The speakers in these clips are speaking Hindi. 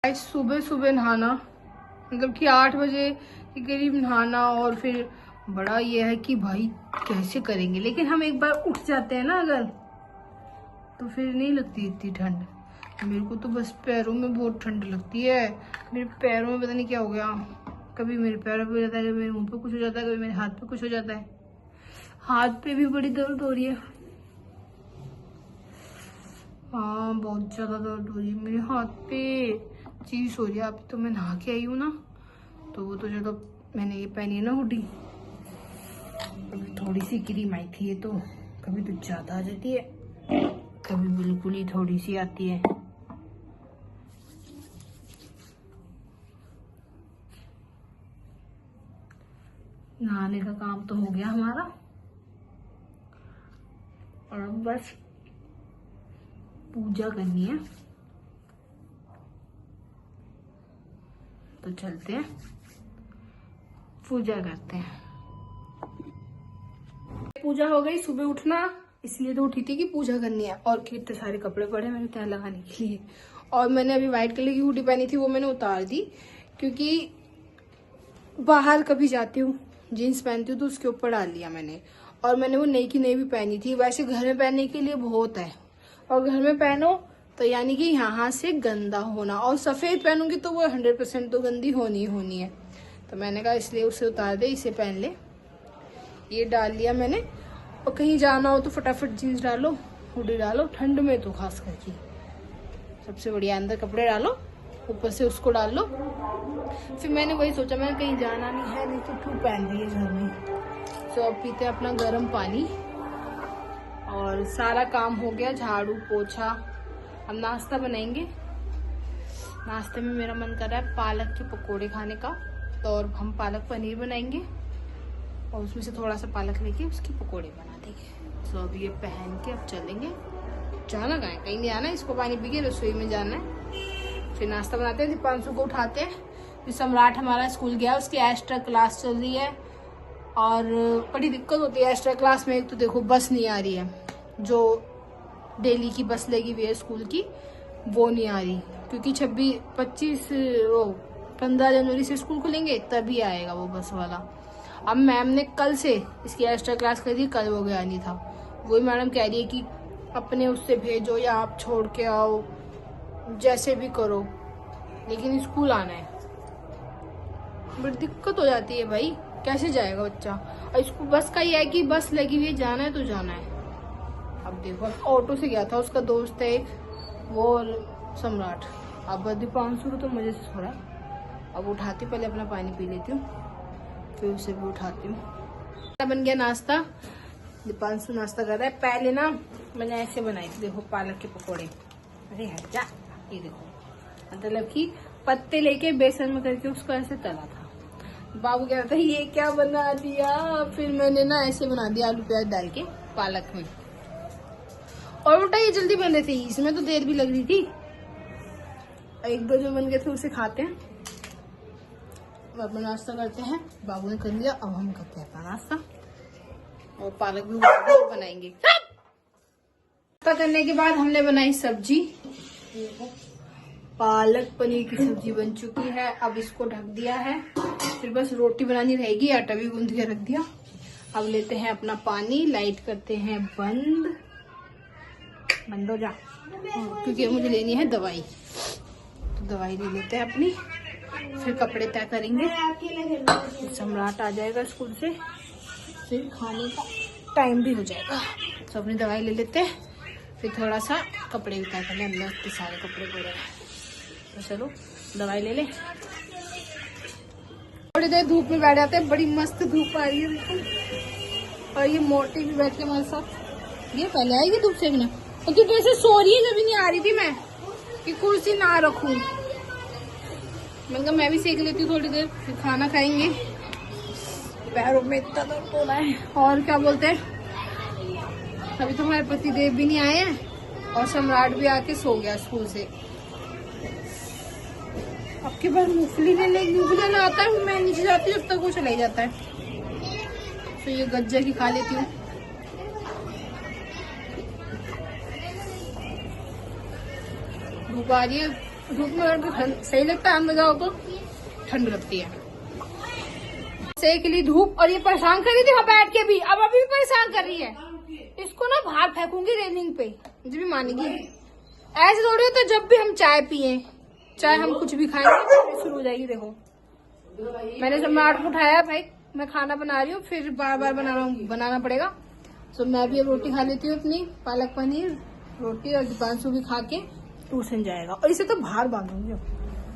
आज सुबह सुबह नहाना, मतलब कि 8 बजे के करीब नहाना, और फिर बड़ा ये है कि भाई कैसे करेंगे। लेकिन हम एक बार उठ जाते हैं ना अगर, तो फिर नहीं लगती इतनी ठंड। मेरे को तो बस पैरों में बहुत ठंड लगती है। मेरे पैरों में पता नहीं क्या हो गया, कभी मेरे पैरों पे हो जाता है, कभी मेरे मुंह पे कुछ हो जाता है, कभी मेरे हाथ पे कुछ हो जाता है। हाथ पे भी बड़ी दर्द हो रही है। हाँ, बहुत ज्यादा दर्द हो रही है मेरे हाथ पे, चीज हो रही है। अभी तो मैं नहा के आई हूँ ना, तो वो तो जो मैंने ये पहनी है ना हुडी, अभी थोड़ी सी क्रीम आई थी। ये तो कभी तो ज्यादा आ जाती है, कभी बिल्कुल ही थोड़ी सी आती है। नहाने का काम तो हो गया हमारा, और अब बस पूजा करनी है। तो चलते हैं, पूजा करते हैं। पूजा हो गई, सुबह उठना इसलिए तो उठी थी कि पूजा करनी है। और कितने सारे कपड़े पड़े मैंने तय लगाने के लिए। और मैंने अभी व्हाइट कलर की हुडी पहनी थी, वो मैंने उतार दी, क्योंकि बाहर कभी जाती हूँ जीन्स पहनती हूँ तो उसके ऊपर डाल लिया मैंने। और मैंने वो नई की नई भी पहनी थी। वैसे घर में पहनने के लिए बहुत है, और घर में पहनो तो यानी कि यहाँ से गंदा होना, और सफेद पहनूंगी तो वो 100% तो गंदी होनी ही होनी है। तो मैंने कहा इसलिए उसे उतार दे, इसे पहन ले। ये डाल लिया मैंने। और कहीं जाना हो तो फटाफट जीन्स डालो, हुडी डालो, ठंड में तो खास करके सबसे बढ़िया। अंदर कपड़े डालो, ऊपर से उसको डाल लो। फिर मैंने वही सोचा, मैंने कहीं जाना नहीं है, नहीं तो क्यों पहन रही है घर में। तो अब पीते हैं अपना गर्म पानी, और सारा काम हो गया, झाड़ू पोछा। अब नाश्ता बनाएंगे। नाश्ते में मेरा मन कर रहा है पालक के पकोड़े खाने का, तो और हम पालक पनीर बनाएंगे, और उसमें से थोड़ा सा पालक लेके उसके पकोड़े बना देंगे। तो अब ये पहन के अब चलेंगे। जाना कहाँ है, कहीं नहीं आना, इसको पानी पी के रसोई में जाना है। फिर नाश्ता बनाते हैं, दीपांशु को उठाते हैं। फिर सम्राट हमारा स्कूल गया, उसकी एक्स्ट्रा क्लास चल रही है, और बड़ी दिक्कत होती है एक्स्ट्रा क्लास में। एक तो देखो बस नहीं आ रही है, जो डेली की बस लगी हुई है स्कूल की, वो नहीं आ रही, क्योंकि 15 जनवरी से स्कूल खुलेंगे, तभी आएगा वो बस वाला। अब मैम ने कल से इसकी एक्स्ट्रा क्लास कर दी, कल वो गया नहीं था। वही मैडम कह रही है कि अपने उससे भेजो या आप छोड़ के आओ, जैसे भी करो, लेकिन स्कूल आना है। बड़ी दिक्कत हो जाती है भाई, कैसे जाएगा बच्चा। और इसको बस का ये है कि बस लगी हुई है, जाना है तो जाना है। अब देखो, ऑटो से गया था उसका दोस्त है एक, वो और सम्राट। अब दीपांशु तो मजे से सो रहा है। अब उठाती, पहले अपना पानी पी लेती हूँ, फिर उसे भी उठाती हूँ। बन गया नाश्ता, दीपांशु नाश्ता कर रहा है। पहले ना मैंने ऐसे बनाई थी, देखो पालक के पकोड़े। अरे हट जा, ये देखो, मतलब कि पत्ते लेके बेसन में करके उसको ऐसे तला था। बाबू कह रहा था ये क्या बना दिया, फिर मैंने ना ऐसे बना दिया आलू प्याज डाल के पालक में। और बेटा ये जल्दी बन रहे थे, इसमें तो देर भी लग रही थी। एक दो जो बन गए थे उसे खाते हैं, अपना नाश्ता करते हैं। बाबू ने कर लिया, अब हम करते हैं अपना नाश्ता, और पालक भी बनाएंगे। नाश्ता करने के बाद हमने बनाई सब्जी, पालक पनीर की सब्जी बन चुकी है। अब इसको ढक दिया है, फिर बस रोटी बनानी रहेगी, आटा भी गूंद के रख दिया। अब लेते हैं अपना पानी, लाइट करते हैं बंद हो जा, क्योंकि मुझे लेनी है दवाई, तो दवाई ले लेते हैं अपनी। फिर कपड़े तय करेंगे, सम्राट आ जाएगा स्कूल से, फिर खाने का टाइम भी हो जाएगा। तो अपनी दवाई ले लेते हैं, फिर थोड़ा सा कपड़े भी तय कर लें। अंदर इतने सारे कपड़े पड़े हैं, तो चलो दवाई ले ले। थोड़ी देर धूप में बैठ जाते हैं, बड़ी मस्त धूप आ रही है बिल्कुल। और ये मोटी भी बैठ के हमारे साथ, ये पहले आएगी धूप से बिना, और क्योंकि ऐसे सो रही है, जब नहीं आ रही थी मैं कि कुर्सी ना रखूं। मैंने कहा मैं भी सेक लेती हूँ थोड़ी देर, फिर खाना खाएंगे। पैरों में इतना दर्द हो रहा है। और क्या बोलते हैं, अभी तो हमारे पतिदेव भी नहीं आए हैं, और सम्राट भी आके सो गया स्कूल से। अब के बाद मूंगफली लेना आता है, मैं नीचे जाती हूँ जब तक वो चला ही जाता है। तो ये गज्जा की खा लेती हूँ। धूप आ रही है, धूप में बैठ के सही लगता है, अंदर जाओ तो ठंड लगती है। सही के लिए धूप, और ये परेशान कर रही थी वहाँ बैठ के भी, अब अभी भी परेशान कर रही है। इसको ना बाहर फेंकूंगी रेलिंग पे, मुझे भी मानेगी। ऐसे थोड़ी होता है, जब भी हम चाय पिए, चाहे हम कुछ भी खाएंगे शुरू हो जाएगी। देखो मैंने जब मार्ट उठाया भाई, मैं खाना बना रही हूँ, फिर बार बार बनाना पड़ेगा। तो मैं भी अब रोटी खा लेती हूँ अपनी, पालक पनीर रोटी, और दीपांशु भी खा के ट्यूशन जाएगा। और इसे तो बाहर बांधूंगी,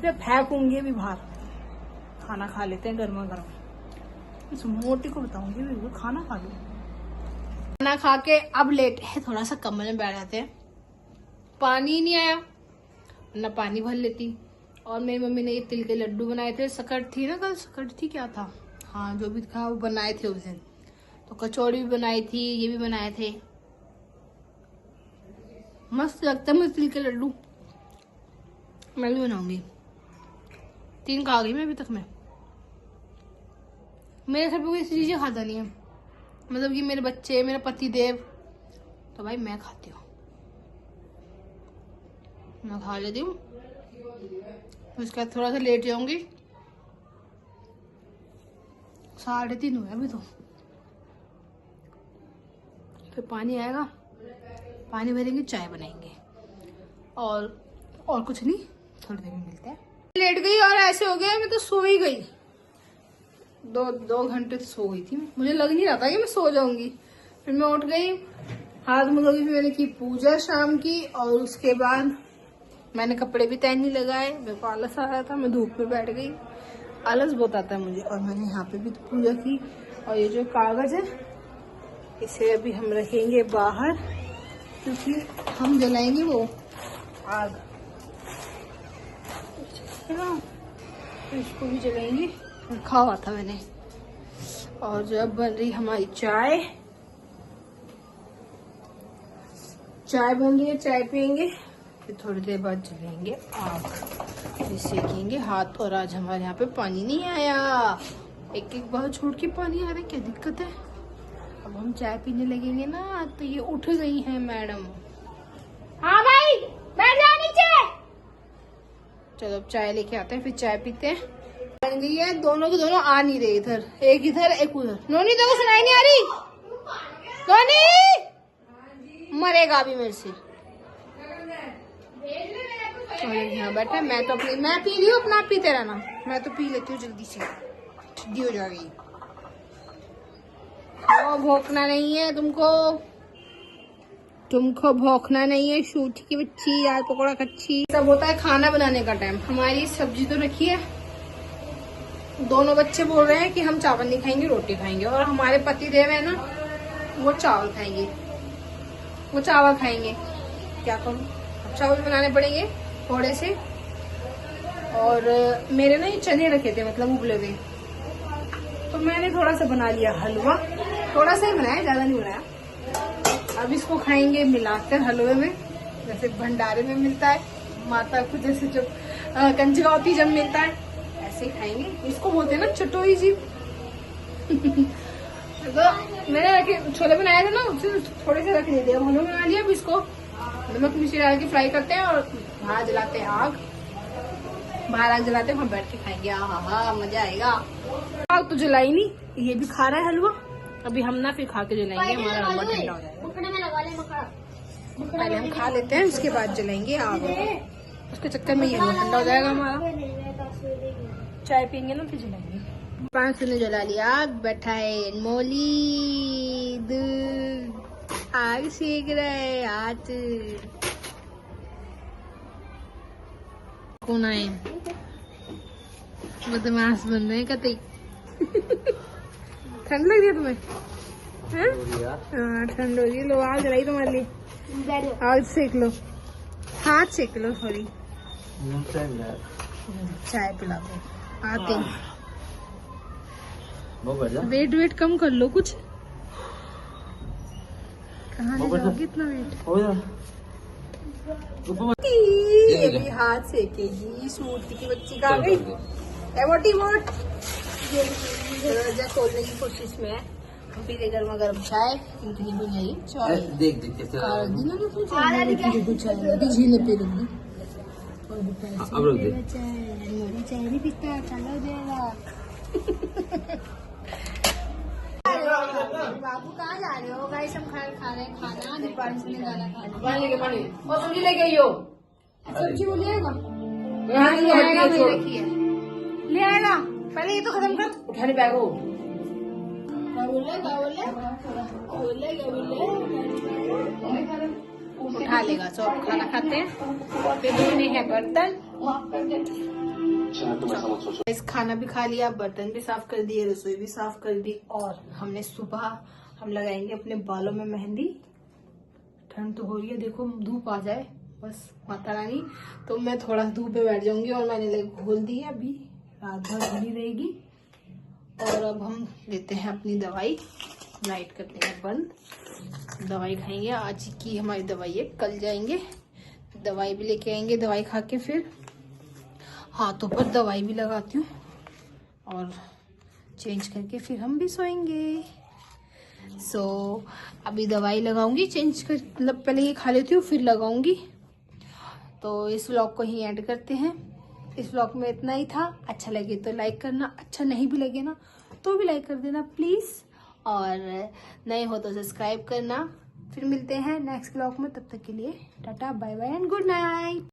फिर फेंकूंगी भी बाहर। खाना खा लेते हैं गर्मा गर्म। इस मोटी को बताऊंगी भी, खाना खा लो। खाना खा के अब लेट है, थोड़ा सा कमरे में बैठ जाते हैं। पानी ही नहीं आया, ना पानी भर लेती। और मेरी मम्मी ने ये तिल के लड्डू बनाए थे, सकट थी ना, कल सकट थी क्या था, हाँ जो भी था वो बनाए थे उस दिन। तो कचौड़ी भी बनाई थी, ये भी बनाए थे। मस्त लगता है मुझे तिल के लड्डू, मैं भी बनाऊंगी। 3 खा गई मैं अभी तक। मेरे घर पे कोई ऐसी चीजें खाता नहीं है, मतलब कि मेरे बच्चे, मेरा पति देव, तो भाई मैं खाती हूँ, मैं खा लेती हूँ। उसके बाद थोड़ा सा लेट जाऊंगी, 3:30 हुए अभी तो। फिर पानी आएगा, पानी भरेंगे, चाय बनाएंगे, और कुछ नहीं, थोड़ी देर में मिलते हैं। लेट गई और ऐसे हो गया, मैं तो सो ही गई। 2 घंटे तो सो गई थी मैं, मुझे लग नहीं रहा था कि मैं सो जाऊंगी। फिर मैं उठ गई, हाथ मुँह धोई, फिर मैंने की पूजा शाम की, और उसके बाद मैंने कपड़े भी तय नहीं लगाए। मेरे को आलस आ रहा था, मैं धूप में बैठ गई, आलस बहुत आता है मुझे। और मैंने यहाँ पे भी पूजा की। और ये जो कागज है, इसे अभी हम रखेंगे बाहर, क्योंकि हम जलाएंगे वो आग, है ना, तो इसको भी जलाएंगे। रखा हुआ था मैंने। और जब बन रही हमारी चाय बन रही है, चाय पियेंगे, फिर थोड़ी देर बाद जलेंगे आग, फिर सेकेंगे हाथ। और आज हमारे यहाँ पे पानी नहीं आया, एक बार छोड़ के पानी आ रहा है, क्या दिक्कत है। अब हम चाय पीने लगेंगे ना, तो ये उठ गई है मैडम। हाँ भाई बैठ जाओ नीचे। चलो अब चाय लेके आते हैं, फिर चाय पीते हैं। बन गई है, दोनों के दोनों आ नहीं रहे, इधर एक उधर। नोनी तो सुनाई नहीं आ रही, नोनी मरेगा अभी मेरे से। यहाँ बैठे, मैं तो अपनी, मैं पी रही हूँ अपना, पीते रहना, मैं तो पी लेती हूँ जल्दी से, ठंडी हो जाएगी। भौंकना नहीं है तुमको भौंकना नहीं है, शूठी की बच्ची, यार पकौड़ा कच्ची। सब होता है खाना बनाने का टाइम। हमारी सब्जी तो रखी है, दोनों बच्चे बोल रहे हैं कि हम चावल नहीं खाएंगे, रोटी खाएंगे। और हमारे पति देव है ना, वो चावल खाएंगे, क्या करूं, अब चावल बनाने पड़ेंगे थोड़े से। और मेरे ना ये चने रखे थे, मतलब उबले हुए, तो मैंने थोड़ा सा बना लिया हलवा, थोड़ा सा ही बनाया, ज्यादा नहीं बनाया। अब इसको खाएंगे मिलाकर हलवे में, जैसे भंडारे में मिलता है, माता को जैसे जब कंजकावती जब मिलता है, ऐसे खाएंगे। इसको बोलते हैं ना चटोई जी। तो मैंने रखे छोले बनाए थे ना, उससे थोड़े से रख दिए, हलवा बना लिया। अब इसको नमक मिर्ची डाल के फ्राई करते हैं, और बाहर जलाते हैं आग, वहाँ बैठ के खाएंगे। हाँ मजा आएगा। आग तो जलाई नहीं, ये भी खा रहा है हलवा। अभी हम ना फिर खा के जलाएंगे, हमारा हलवा ठंडा हो जाएगा। पहले हम खा लेते हैं, उसके बाद जलाएंगे आग, उसके चक्कर में ये हलवा ठंडा हो जाएगा हमारा। चाय पियेंगे ना फिर जलाएंगे। 5 ने जला लिया आग, बैठा है मोली, दूध आग सेक रहा है। आज कौन आए, बदमाश बन रहे हैं कतई। ठंड लग रही है तुम्हें? हाँ ठंड हो रही है, लो आग जलाई तुम्हारे लिए, आग सेक लो, हाथ सेक लो। सॉरी, चाय पिला दो आते। वेट कम कर लो कुछ, कहाँ ले जाओगे इतना वेट। ये भी हाथ सेकेगी, सूती की बच्ची का गई मोटी मोट दरवाजा खोलने की कोशिश में है। पीले गर्मा गर्म चाय, इतनी भी नहीं चाय, देख अब रोक दे। मोरी चाय नहीं पीता, चलो देगा। बाबू कहाँ जा रहे हो? गाइस हम खा रहे हैं खाना, दीपावली से गाना खा रहे हैं। पानी लेके पानी और सब्जी लेके आइयो। सब्जी वो ले आएगा, यहाँ ले आएगा, मैंने रखी है, ले आएगा। पहले ये तो खत्म कर। उठाने बैग हो। उठा लेगा। तो अब खाना खाते हैं, फिर धोने हैं बर्तन। इस खाना भी खा लिया, बर्तन भी साफ कर दिए, रसोई भी साफ कर दी। और हमने सुबह हम लगाएंगे अपने बालों में मेहंदी। ठंड तो हो रही है, देखो धूप आ जाए बस माता रानी, तो मैं थोड़ा धूप में बैठ जाऊंगी। और मैंने लेके खोल दी है, अभी रात भर खुली रहेगी। और अब हम लेते हैं अपनी दवाई, लाइट करते हैं बंद। दवाई खाएंगे, आज की हमारी दवाई है, कल जाएंगे दवाई भी लेके आएंगे। दवाई खा के फिर हाथों पर दवाई भी लगाती हूँ और चेंज करके फिर हम भी सोएंगे। अभी दवाई लगाऊंगी, चेंज कर मतलब पहले ये खा लेती हूँ फिर लगाऊंगी। तो इस व्लॉग को ही एंड करते हैं। इस व्लॉग में इतना ही था। अच्छा लगे तो लाइक करना, अच्छा नहीं भी लगे ना तो भी लाइक कर देना प्लीज, और नए हो तो सब्सक्राइब करना। फिर मिलते हैं नेक्स्ट व्लॉग में, तब तक के लिए tata bye bye and good night.